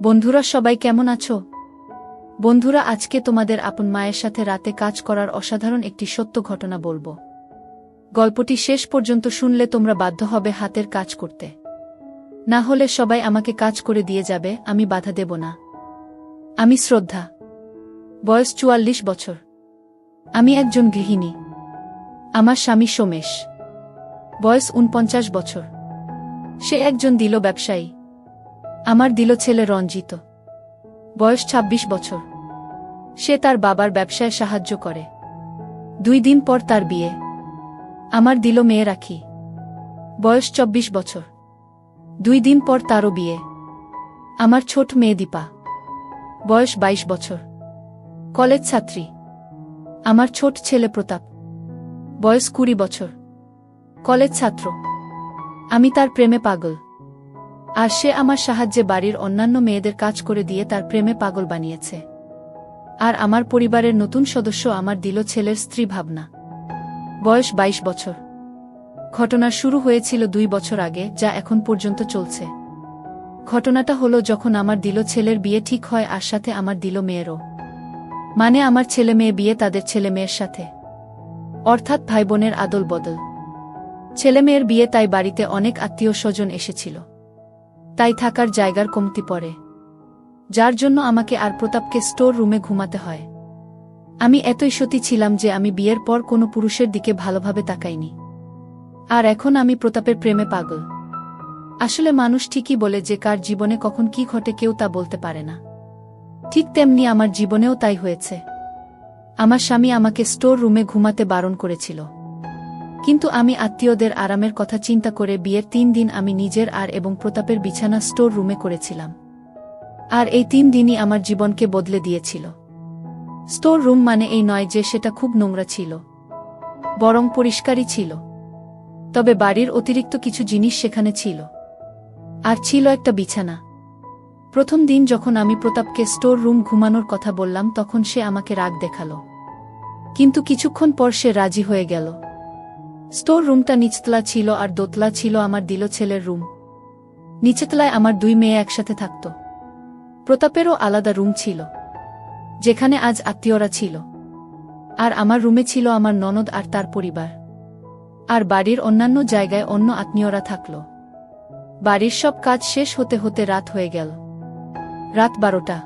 বন্ধুরা সবাই কেমন আছো? বন্ধুরা আজকে তোমাদের আপন মায়ের সাথে রাতে কাজ করার অসাধারণ একটি সত্য ঘটনা বলবো। গল্পটি শেষ পর্যন্ত শুনলে তোমরা বাধ্য হবে হাতের কাজ করতে। না হলে সবাই আমাকে কাজ করে দিয়ে যাবে, আমি বাধা দেব না। আমি শ্রদ্ধা, বয়স ৪৪ বছর। আমি একজন গৃহিণী। আমার স্বামী সোমেশ, বয়স ৪৯ বছর। সে একজন দিল ব্যবসায়ী। আমার দিল ছেলে রঞ্জিত, বয়স ২৬ বছর। সে তার বাবার ব্যবসায় সাহায্য করে। ২ দিন পর তার বিয়ে। আমার দিল মেয়ে রাখি, বয়স ২৪ বছর। ২ দিন পর তারও বিয়ে। আমার ছোট মেয়ে দীপা, বয়স ২২ বছর, কলেজ ছাত্রী। আমার ছোট ছেলে প্রতাপ, বয়স ২০ বছর, কলেজ ছাত্র। আমি তার প্রেমে পাগল, আর সে আমার সাহায্যে বাড়ির অন্যান্য মেয়েদের কাজ করে দিয়ে তার প্রেমে পাগল বানিয়েছে। আর আমার পরিবারের নতুন সদস্য আমার দিল ছেলের স্ত্রী ভাবনা, বয়স ২২ বছর। ঘটনা শুরু হয়েছিল ২ বছর আগে, যা এখন পর্যন্ত চলছে। ঘটনাটা হলো যখন আমার দিল ছেলের বিয়ে ঠিক হয়, আর সাথে আমার দিল মেয়েরও। মানে আমার ছেলে মেয়ে বিয়ে তাদের ছেলে মেয়ের সাথে, অর্থাৎ ভাই বোনের আদল বদল। ছেলে মেয়ের বিয়ে, তাই বাড়িতে অনেক আত্মীয় স্বজন এসেছিল। তাই থাকার জায়গার কমতি পড়ে, যার জন্য আমাকে আর প্রতাপকে স্টোর রুমে ঘুমাতে হয়। আমি এতই সতী ছিলাম যে আমি বিয়ের পর কোনো পুরুষের দিকে ভালোভাবে তাকাইনি। আর এখন আমি প্রতাপের প্রেমে পাগল। আসলে মানুষ ঠিকই বলে যে কার জীবনে কখন কি ঘটে কেউ তা বলতে পারে না। ঠিক তেমনি আমার জীবনেও তাই হয়েছে। আমার স্বামী আমাকে স্টোর রুমে ঘুমাতে বারণ করেছিল, কিন্তু আমি আত্মীয়দের আরামের কথা চিন্তা করে বিয়ের ৩ দিন আমি নিজের এবং প্রতাপের বিছানা স্টোর রুমে করেছিলাম। আর এই ৩ দিনই আমার জীবনকে বদলে দিয়েছিল। স্টোর রুম মানে এই নয় যে সেটা খুব নোংরা ছিল, বরং পরিষ্কারই ছিল। তবে বাড়ির অতিরিক্ত কিছু জিনিস সেখানে ছিল, আর ছিল একটা বিছানা। প্রথম দিন যখন আমি প্রতাপকে স্টোর রুম ঘুমানোর কথা বললাম, তখন সে আমাকে রাগ দেখালো, কিন্তু কিছুক্ষণ পর সে রাজি হয়ে গেল। স্টোর রুমটা নিচতলা ছিল, আর দোতলা ছিল আমার দিল ছেলের রুম। নিচেতলায় আমার ২ মেয়ে একসাথে থাকত। প্রতাপেরও আলাদা রুম ছিল, যেখানে আজ আত্মীয়রা ছিল। আর আমার রুমে ছিল আমার ননদ আর তার পরিবার। আর বাড়ির অন্যান্য জায়গায় অন্য আত্মীয়রা থাকল। বাড়ির সব কাজ শেষ হতে হতে রাত হয়ে গেল, রাত ১২টা।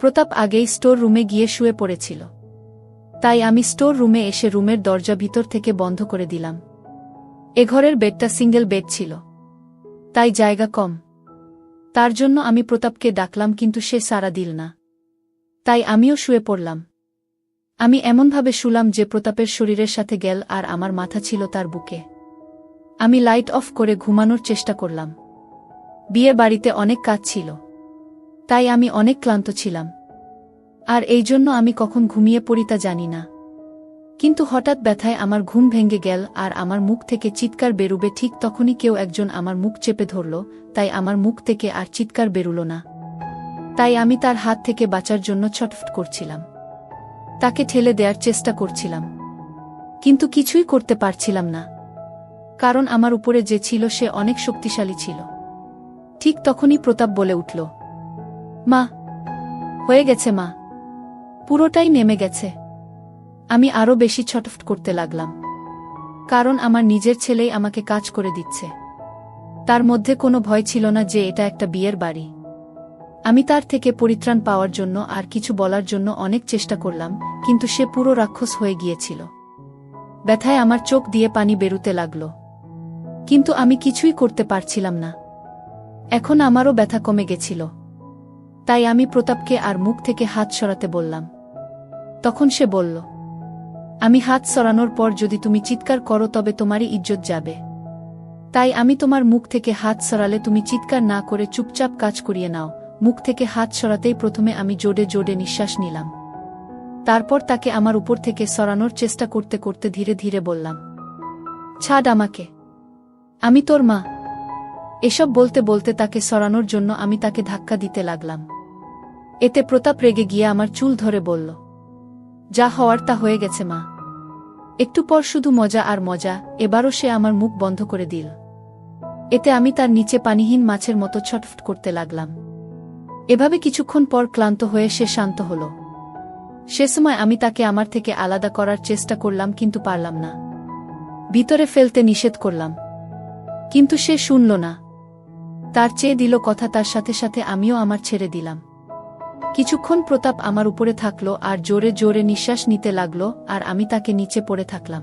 প্রতাপ আগেই স্টোর রুমে গিয়ে শুয়ে পড়েছিল, তাই আমি স্টোর রুমে এসে রুমের দরজা ভিতর থেকে বন্ধ করে দিলাম। এ ঘরের বেডটা সিঙ্গেল বেড ছিল, তাই জায়গা কম। তার জন্য আমি প্রতাপকে ডাকলাম, কিন্তু সে সাড়া দিল না। তাই আমিও শুয়ে পড়লাম। আমি এমনভাবে শুলাম যে প্রতাপের শরীরের সাথে গেল, আর আমার মাথা ছিল তার বুকে। আমি লাইট অফ করে ঘুমানোর চেষ্টা করলাম। বিয়ে বাড়িতে অনেক কাজ ছিল, তাই আমি অনেক ক্লান্ত ছিলাম। আর এই জন্য আমি কখন ঘুমিয়ে পড়ি তা জানি না। কিন্তু হঠাৎ ব্যথায় আমার ঘুম ভেঙে গেল, আর আমার মুখ থেকে চিৎকার বেরুবে ঠিক তখনই কেউ একজন আমার মুখ চেপে ধরল। তাই আমার মুখ থেকে আর চিৎকার বেরুল না। তাই আমি তার হাত থেকে বাঁচার জন্য ছটফট করছিলাম, তাকে ঠেলে দেওয়ার চেষ্টা করছিলাম, কিন্তু কিছুই করতে পারছিলাম না, কারণ আমার উপরে যে ছিল সে অনেক শক্তিশালী ছিল। ঠিক তখনই প্রতাপ বলে উঠল, মা, হয়ে গেছে মা, পুরোটাই নেমে গেছে। আমি আরও বেশি ছটফট করতে লাগলাম, কারণ আমার নিজের ছেলেই আমাকে কাজ করে দিচ্ছে। তার মধ্যে কোনো ভয় ছিল না যে এটা একটা বিয়ের বাড়ি। আমি তার থেকে পরিত্রাণ পাওয়ার জন্য আর কিছু বলার জন্য অনেক চেষ্টা করলাম, কিন্তু সে পুরো রাক্ষস হয়ে গিয়েছিল। ব্যথায় আমার চোখ দিয়ে পানি বেরুতে লাগল, কিন্তু আমি কিছুই করতে পারছিলাম না। এখন আমারও ব্যথা কমে গেছিল, তাই আমি প্রতাপকে আর মুখ থেকে হাত সরাতে বললাম। তখন সে বলল, আমি হাত সরানোর পর যদি তুমি চিৎকার করো তবে তোমারই ইজ্জত যাবে। তাই আমি তোমার মুখ থেকে হাত সরালে তুমি চিৎকার না করে চুপচাপ কাজ করিয়ে নাও। মুখ থেকে হাত সরাতেই প্রথমে আমি জোরে জোরে নিঃশ্বাস নিলাম। তারপর তাকে আমার উপর থেকে সরানোর চেষ্টা করতে করতে ধীরে ধীরে বললাম, ছাড় আমাকে, আমি তোর মা। এসব বলতে বলতে তাকে সরানোর জন্য আমি তাকে ধাক্কা দিতে লাগলাম। এতে প্রতাপ রেগে গিয়ে আমার চুল ধরে বলল, যা হওয়ার তা হয়ে গেছে মা। একটু পর শুধু মজা আর মজা, এবারও সে আমার মুখ বন্ধ করে দিল। এতে আমি তার নিচে পানিহীন মাছের মতো ছটফট করতে লাগলাম। এভাবে কিছুক্ষণ পর ক্লান্ত হয়ে সে শান্ত হল। সে সময় আমি তাকে আমার থেকে আলাদা করার চেষ্টা করলাম, কিন্তু পারলাম না। ভিতরে ফেলতে নিষেধ করলাম, কিন্তু সে শুনল না। তার চেয়ে দিল কথা, তার সাথে সাথে আমিও আমার ছেড়ে দিলাম। কিছুক্ষণ প্রতাপ আমার উপরে থাকল আর জোরে জোরে নিঃশ্বাস নিতে লাগল, আর আমি তাকে নিচে পড়ে থাকলাম।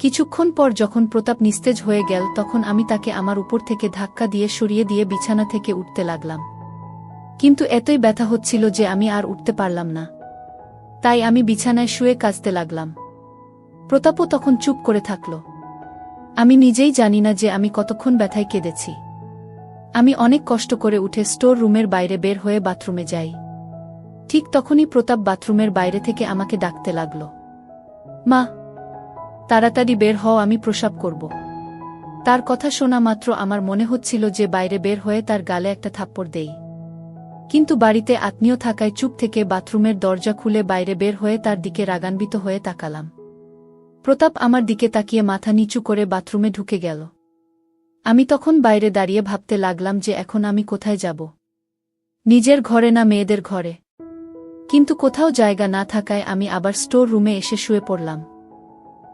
কিছুক্ষণ পর যখন প্রতাপ নিস্তেজ হয়ে গেল, তখন আমি তাকে আমার উপর থেকে ধাক্কা দিয়ে সরিয়ে দিয়ে বিছানা থেকে উঠতে লাগলাম। কিন্তু এতই ব্যথা হচ্ছিল যে আমি আর উঠতে পারলাম না। তাই আমি বিছানায় শুয়ে কাঁদতে লাগলাম। প্রতাপও তখন চুপ করে থাকল। আমি নিজেই জানি না যে আমি কতক্ষণ ব্যথায় কেঁদেছি। আমি অনেক কষ্ট করে উঠে স্টোর রুমের বাইরে বের হয়ে বাথরুমে যাই। ঠিক তখনই প্রতাপ বাথরুমের বাইরে থেকে আমাকে ডাকতে লাগল, মা, তাড়াতাড়ি বের হও, আমি প্রসাব করব। তার কথা শোনা মাত্র আমার মনে হচ্ছিল যে বাইরে বের হয়ে তার গালে একটা থাপ্পড় দেই। কিন্তু বাড়িতে আত্মীয় থাকায় চুপ থেকে বাথরুমের দরজা খুলে বাইরে বের হয়ে তার দিকে রাগান্বিত হয়ে তাকালাম। প্রতাপ আমার দিকে তাকিয়ে মাথা নিচু করে বাথরুমে ঢুকে গেল। আমি তখন বাইরে দাঁড়িয়ে ভাবতে লাগলাম যে এখন আমি কোথায় যাব? নিজের ঘরে না মেয়েদের ঘরে? কিন্তু কোথাও জায়গা না থাকায় আমি আবার স্টোর রুমে এসে শুয়ে পড়লাম।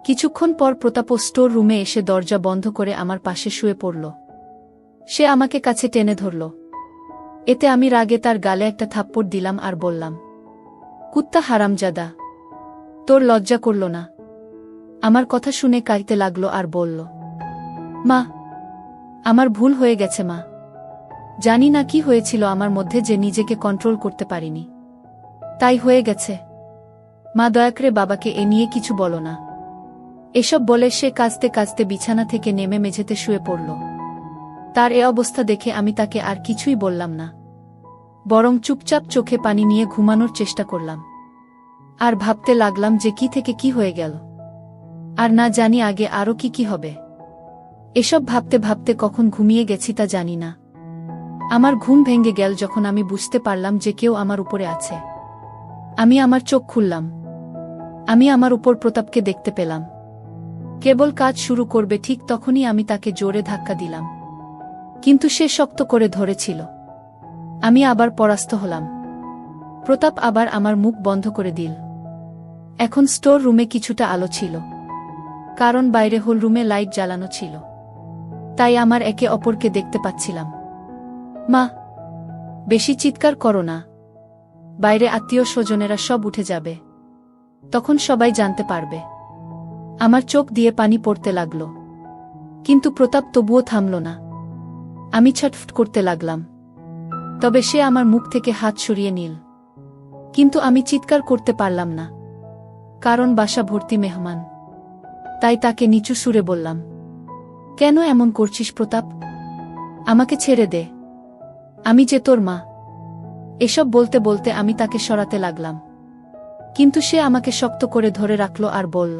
কিছুক্ষণ পর প্রতাপও স্টোর রুমে এসে দরজা বন্ধ করে আমার পাশে শুয়ে পড়ল। সে আমাকে কাছে টেনে ধরল। এতে আমি রাগে তার গালে একটা থাপ্পড় দিলাম আর বললাম, কুত্তা হারামজাদা, তোর লজ্জা করল না? আমার কথা শুনে কাঁদতে লাগল আর বলল, মা, আমার ভুল হয়ে গেছে মা। জানি না কি হয়েছিল আমার মধ্যে যে নিজেকে কন্ট্রোল করতে পারিনি, তাই হয়ে গেছে। মা, দয়া করে বাবাকে এ নিয়ে কিছু বলো না। এসব বলে সে কাঁদতে কাঁদতে বিছানা থেকে নেমে মেঝেতে শুয়ে পড়ল। তার এ অবস্থা দেখে আমি তাকে আর কিছুই বললাম না, বরং চুপচাপ চোখে পানি নিয়ে ঘুমানোর চেষ্টা করলাম। আর ভাবতে লাগলাম যে কি থেকে কি হয়ে গেল, আর না জানি আগে আরও কি কি হবে। এসব ভাবতে ভাবতে কখন ঘুমিয়ে গেছি তা জানি না। আমার ঘুম ভেঙে গেল যখন আমি বুঝতে পারলাম যে কেউ আমার উপরে আছে। আমি আমার চোখ খুললাম। আমি আমার উপর প্রতাপকে দেখতে পেলাম। কেবল কাজ শুরু করবে ঠিক তখনই আমি তাকে জোরে ধাক্কা দিলাম, কিন্তু সে শক্ত করে ধরেছিল। আমি আবার পরাস্ত হলাম। প্রতাপ আবার আমার মুখ বন্ধ করে দিল। এখন স্টোর রুমে কিছুটা আলো ছিল, কারণ বাইরে হল রুমে লাইট জ্বালানো ছিল। তাই আমার একে অপরকে দেখতে পাচ্ছিলাম। মা, বেশি চিৎকার করো না, বাইরে আত্মীয় স্বজনেরা সব উঠে যাবে, তখন সবাই জানতে পারবে। আমার চোখ দিয়ে পানি পড়তে লাগল, কিন্তু প্রতাপ তবুও থামল না। আমি ছটফট করতে লাগলাম, তবে সে আমার মুখ থেকে হাত সরিয়ে নিল। কিন্তু আমি চিৎকার করতে পারলাম না, কারণ বাসা ভর্তি মেহমান। তাই তাকে নিচু সুরে বললাম, কেন এমন করছিস প্রতাপ? আমাকে ছেড়ে দে, আমি যে তোর মা। এসব বলতে বলতে আমি তাকে সরাতে লাগলাম, কিন্তু সে আমাকে শক্ত করে ধরে রাখল আর বলল,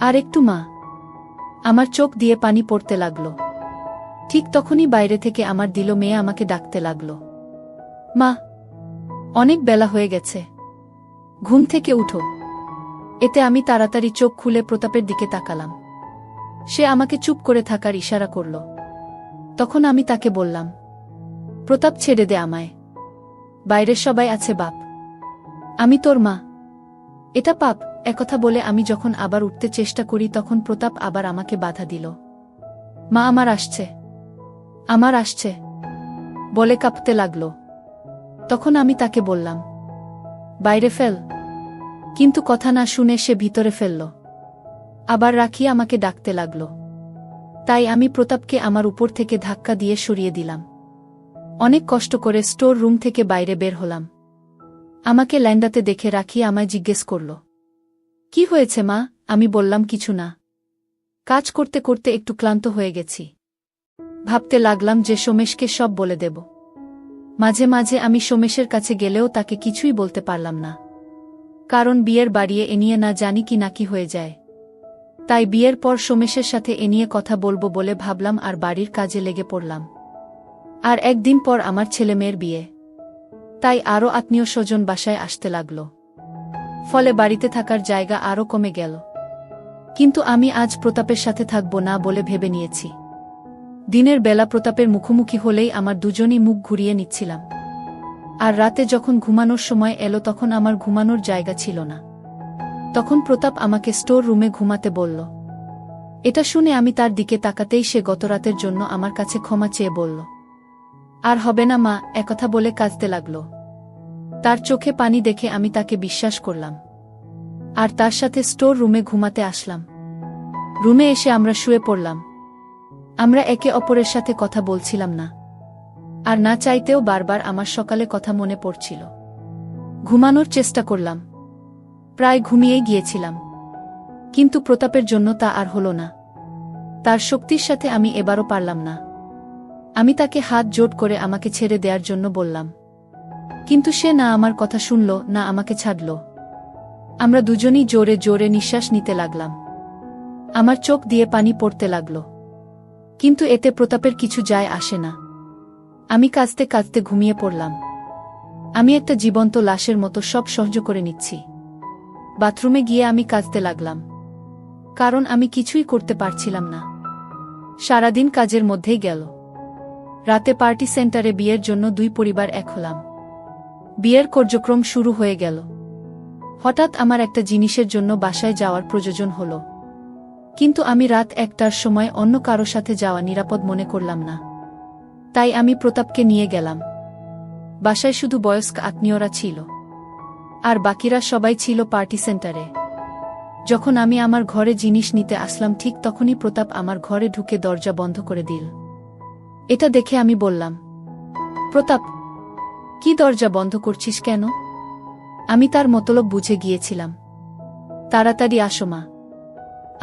আর একটু মা। আমার চোখ দিয়ে পানি পড়তে লাগল। ঠিক তখনই বাইরে থেকে আমার দিল মেয়ে আমাকে ডাকতে লাগল, মা, অনেক বেলা হয়ে গেছে, ঘুম থেকে উঠো। এতে আমি তাড়াতাড়ি চোখ খুলে প্রতাপের দিকে তাকালাম। সে আমাকে চুপ করে থাকার ইশারা করল। তখন আমি তাকে বললাম, প্রতাপ, ছেড়ে দে আমায়, বাইরের সবাই আছে বাপ, আমি তোর মা। এটা পাপ। একথা বলে আমি যখন আবার উঠতে চেষ্টা করি তখন প্রতাপ আবার আমাকে বাধা দিল। মা, আমার আসছে, আমার আসছে বলে কাঁপতে লাগল। তখন আমি তাকে বললাম, বাইরে ফেল। কিন্তু কথা না শুনে সে ভিতরে ফেলল। আবার রাখি আমাকে ডাকতে লাগল। তাই আমি প্রতাপকে আমার উপর থেকে ধাক্কা দিয়ে সরিয়ে দিলাম। অনেক কষ্ট করে স্টোর রুম থেকে বাইরে বের হলাম। আমাকে ল্যান্ডাতে দেখে রাখি আমায় জিজ্ঞেস করল, কি হয়েছে মা? আমি বললাম, কিছু না, কাজ করতে করতে একটু ক্লান্ত হয়ে গেছি। ভাবতে লাগলাম যে সোমেশকে সব বলে দেব। মাঝে মাঝে আমি সোমেশের কাছে গেলেও তাকে কিছুই বলতে পারলাম না, কারণ বিয়ের বাড়িয়ে এ নিয়ে না জানি কি না কি হয়ে যায়। তাই বিয়ের পর সোমেশের সাথে এ নিয়ে কথা বলবো বলে ভাবলাম আর বাড়ির কাজে লেগে পড়লাম। আর একদিন পর আমার ছেলেমেয়ের বিয়ে, তাই আরও আত্মীয় স্বজন বাসায় আসতে লাগল। ফলে বাড়িতে থাকার জায়গা আরও কমে গেল। কিন্তু আমি আজ প্রতাপের সাথে থাকব না বলে ভেবে নিয়েছি। দিনের বেলা প্রতাপের মুখোমুখি হলেই আমার দুজনই মুখ ঘুরিয়ে নিচ্ছিলাম। আর রাতে যখন ঘুমানোর সময় এলো তখন আমার ঘুমানোর জায়গা ছিল না। তখন প্রতাপ আমাকে স্টোর রুমে ঘুমাতে বলল। এটা শুনে আমি তার দিকে তাকাতেই সে গতরাতের জন্য আমার কাছে ক্ষমা চেয়ে বলল, আর হবে না মা, একথা বলে কাঁদতে লাগল। তার চোখে পানি দেখে আমি তাকে বিশ্বাস করলাম আর তার সাথে স্টোর রুমে ঘুমাতে আসলাম। রুমে এসে আমরা শুয়ে পড়লাম। আমরা একে অপরের সাথে কথা বলছিলাম না, আর না চাইতেও বারবার আমার সকালে কথা মনে পড়ছিল। ঘুমানোর চেষ্টা করলাম, প্রায় ঘুমিয়েই গিয়েছিলাম, কিন্তু প্রতাপের জন্য তা আর হল না। তার শক্তির সাথে আমি এবারও পারলাম না। আমি তাকে হাত জোড় করে আমাকে ছেড়ে দেওয়ার জন্য বললাম, কিন্তু সে না আমার কথা শুনল না আমাকে ছাড়ল। আমরা দুজনই জোরে জোরে নিঃশ্বাস নিতে লাগলাম। আমার চোখ দিয়ে পানি পড়তে লাগল, কিন্তু এতে প্রতাপের কিছু যায় আসে না। আমি কাঁদতে কাঁদতে ঘুমিয়ে পড়লাম। আমি একটা জীবন্ত লাশের মতো সব সহ্য করে নিচ্ছি। বাথরুমে গিয়ে আমি কাঁদতে লাগলাম, কারণ আমি কিছুই করতে পারছিলাম না। সারাদিন কাজের মধ্যেই গেল। রাতে পার্টি সেন্টারে বিয়ের জন্য দুই পরিবার এক হলাম। বিয়ের কার্যক্রম শুরু হয়ে গেল। হঠাৎ আমার একটা জিনিসের জন্য বাসায় যাওয়ার প্রয়োজন হল, কিন্তু আমি রাত 1টার সময় অন্য কারো সাথে যাওয়া নিরাপদ মনে করলাম না। তাই আমি প্রতাপকে নিয়ে গেলাম। বাসায় শুধু বয়স্ক আত্মীয়রা ছিল, আর বাকিরা সবাই ছিল পার্টি সেন্টারে। যখন আমি আমার ঘরে জিনিস নিতে আসলাম ঠিক তখনই প্রতাপ আমার ঘরে ঢুকে দরজা বন্ধ করে দিল। এটা দেখে আমি বললাম, প্রতাপ, কি দরজা বন্ধ করছিস কেন? আমি তার মতলব বুঝে গিয়েছিলাম। তাড়াতাড়ি আসো মা,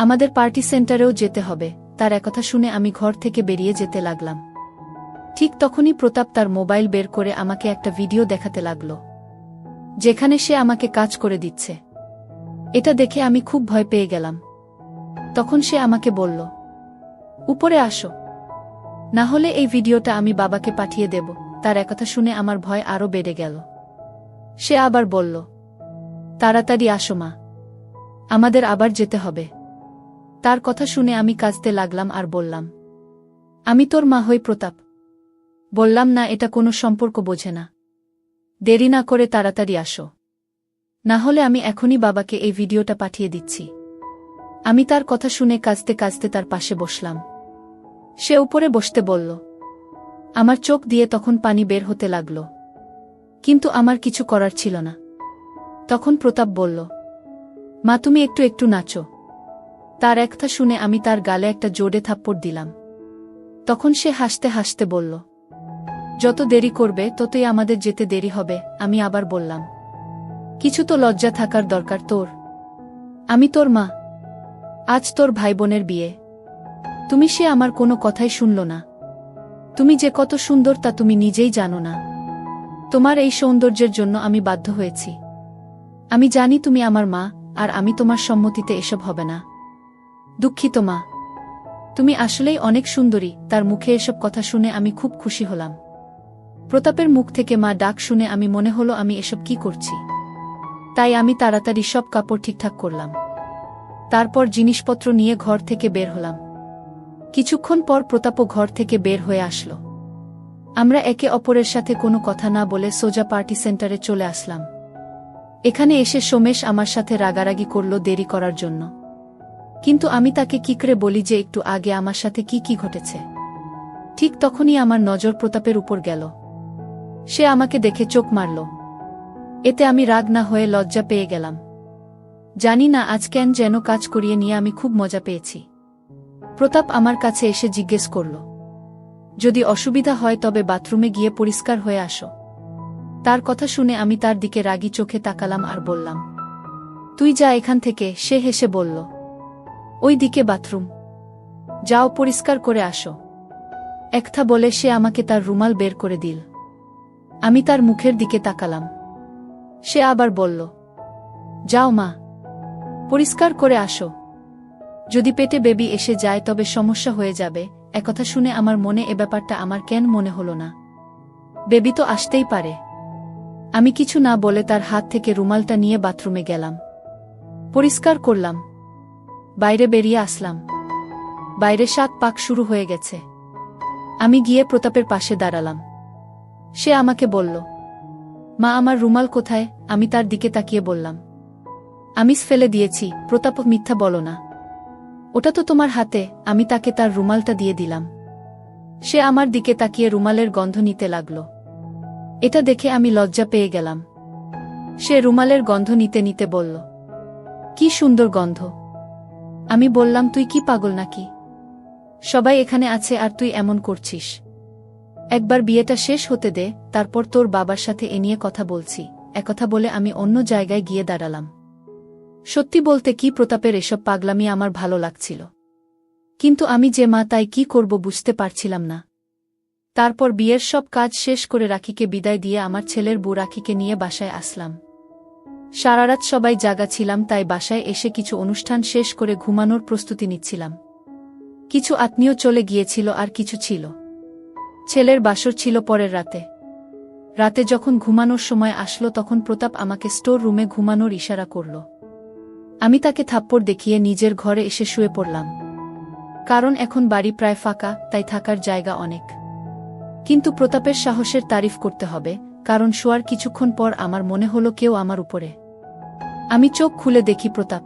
আমাদের পার্টি সেন্টারেও যেতে হবে। তার একথা শুনে আমি ঘর থেকে বেরিয়ে যেতে লাগলাম। ঠিক তখনই প্রতাপ তার মোবাইল বের করে আমাকে একটা ভিডিও দেখাতে লাগল, যেখানে সে আমাকে কাজ করে দিচ্ছে। এটা দেখে আমি খুব ভয় পেয়ে গেলাম। তখন সে আমাকে বলল, উপরে আসো, না হলে এই ভিডিওটা আমি বাবাকে পাঠিয়ে দেব। তার একথা শুনে আমার ভয় আরো বেড়ে গেল। সে আবার বলল, তাড়াতাড়ি আসো মা, আমাদের আবার যেতে হবে। তার কথা শুনে আমি কাঁদতে লাগলাম আর বললাম, আমি তোর মা হই প্রতাপ। বললাম না, এটা কোনো সম্পর্ক বোঝে না। দেরি না করে তাড়াতাড়ি আসো, না হলে আমি এখনই বাবাকে এই ভিডিওটা পাঠিয়ে দিচ্ছি। আমি তার কথা শুনে কাঁদতে কাঁদতে তার পাশে বসলাম। সে উপরে বসতে বলল। আমার চোখ দিয়ে তখন পানি বের হতে লাগল, কিন্তু আমার কিছু করার ছিল না। তখন প্রতাপ বলল, মা তুমি একটু একটু নাচো। তার একথা শুনে আমি তার গালে একটা জোরে থাপ্পড় দিলাম। তখন সে হাসতে হাসতে বলল, যত দেরি করবে ততই আমাদের যেতে দেরি হবে। আমি আবার বললাম, কিছু তো লজ্জা থাকার দরকার তোর। আমি তোর মা, আজ তোর ভাই বোনের বিয়ে। তুমি সে আমার কোনো কথাই শুনল না। তুমি যে কত সুন্দর তা তুমি নিজেই জানো না। তোমার এই সৌন্দর্যের জন্য আমি বাধ্য হয়েছি। আমি জানি তুমি আমার মা, আর আমি তোমার সম্মতিতে এসব হবে না। দুঃখিত মা, তুমি আসলেই অনেক সুন্দরী। তার মুখে এসব কথা শুনে আমি খুব খুশি হলাম। প্রতাপের মুখ থেকে মা ডাক শুনে আমি মনে হলো আমি এসব কি করছি। তাই আমি তাড়াতাড়ি সব কাপড় ঠিকঠাক করলাম। তারপর জিনিসপত্র নিয়ে ঘর থেকে বের হলাম। কিছুক্ষণ পর প্রতাপও ঘর থেকে বের হয়ে আসলো। আমরা একে অপরের সাথে কোনো কথা না বলে সোজা পার্টি সেন্টারে চলে আসলাম। এখানে এসে সোমেশ আমার সাথে রাগারাগি করল দেরি করার জন্য, কিন্তু আমি তাকে কি করে বলি যে একটু আগে আমার সাথে কি কি ঘটেছে। ঠিক তখনই আমার নজর প্রতাপের উপর গেল। সে আমাকে দেখে চোখ মারল। এতে আমি রাগ না হয়ে লজ্জা পেয়ে গেলাম। জানি না আজ কেন যেন কাজ করিয়ে নিয়ে আমি খুব মজা পেয়েছি। প্রতাপ আমার কাছে এসে জিজ্ঞেস করল, যদি অসুবিধা হয় তবে বাথরুমে গিয়ে পরিষ্কার হয়ে আসো। তার কথা শুনে আমি তার দিকে রাগী চোখে তাকালাম আর বললাম, তুই যা এখান থেকে। সে হেসে বলল, ওই দিকে বাথরুম, যাও পরিষ্কার করে আসো। একথা বলে সে আমাকে তার রুমাল বের করে দিল। আমি তার মুখের দিকে তাকালাম। সে আবার বলল, যাও মা, পরিষ্কার করে আসো। যদি পেটে বেবি এসে যায় তবে সমস্যা হয়ে যাবে। একথা শুনে আমার মনে এ ব্যাপারটা আমার কেন মনে হলো না। বেবি তো আসতেই পারে। আমি কিছু না বলে তার হাত থেকে রুমালটা নিয়ে বাথরুমে গেলাম, পরিষ্কার করলাম, বাইরে বেরিয়ে আসলাম। বাইরে 7 পাক শুরু হয়ে গেছে। আমি গিয়ে প্রতাপের পাশে দাঁড়ালাম। সে আমাকে বলল, মা, আমার রুমাল কোথায়? আমি তার দিকে তাকিয়ে বললাম, আমি ফেলে দিয়েছি। প্রতাপ, মিথ্যা বলো না, ওটা তো তোমার হাতে। আমি তাকে তার রুমালটা দিয়ে দিলাম। সে আমার দিকে তাকিয়ে রুমালের গন্ধ নিতে লাগল। এটা দেখে আমি লজ্জা পেয়ে গেলাম। সে রুমালের গন্ধ নিতে নিতে বলল, কি সুন্দর গন্ধ। আমি বললাম, তুই কি পাগল নাকি? সবাই এখানে আছে আর তুই এমন করছিস? একবার বিয়েটা শেষ হতে দে, তারপর তোর বাবার সাথে এ নিয়ে কথা বলছি। একথা বলে আমি অন্য জায়গায় গিয়ে দাঁড়ালাম। সত্যি বলতে কি, প্রতাপের এসব পাগলামি আমার ভালো লাগছিল, কিন্তু আমি যে মা, তাই কি করব বুঝতে পারছিলাম না। তারপর বিয়ের সব কাজ শেষ করে রাখিকে বিদায় দিয়ে আমার ছেলের বউ রাখিকে নিয়ে বাসায় আসলাম। সারারাত সবাই জাগা ছিলাম, তাই বাসায় এসে কিছু অনুষ্ঠান শেষ করে ঘুমানোর প্রস্তুতি নিচ্ছিলাম। কিছু আত্মীয় চলে গিয়েছিল আর কিছু ছিল। ছেলের বাসর ছিল পরের রাতে। রাতে যখন ঘুমানোর সময় আসলো, তখন প্রতাপ আমাকে স্টোর রুমে ঘুমানোর ইশারা করল। আমি তাকে থাপ্পড় দেখিয়ে নিজের ঘরে এসে শুয়ে পড়লাম। কারণ এখন বাড়ি প্রায় ফাঁকা, তাই থাকার জায়গা অনেক। কিন্তু প্রতাপের সাহসের তারিফ করতে হবে, কারণ শোয়ার কিছুক্ষণ পর আমার মনে হলো কেউ আমার উপরে। আমি চোখ খুলে দেখি প্রতাপ।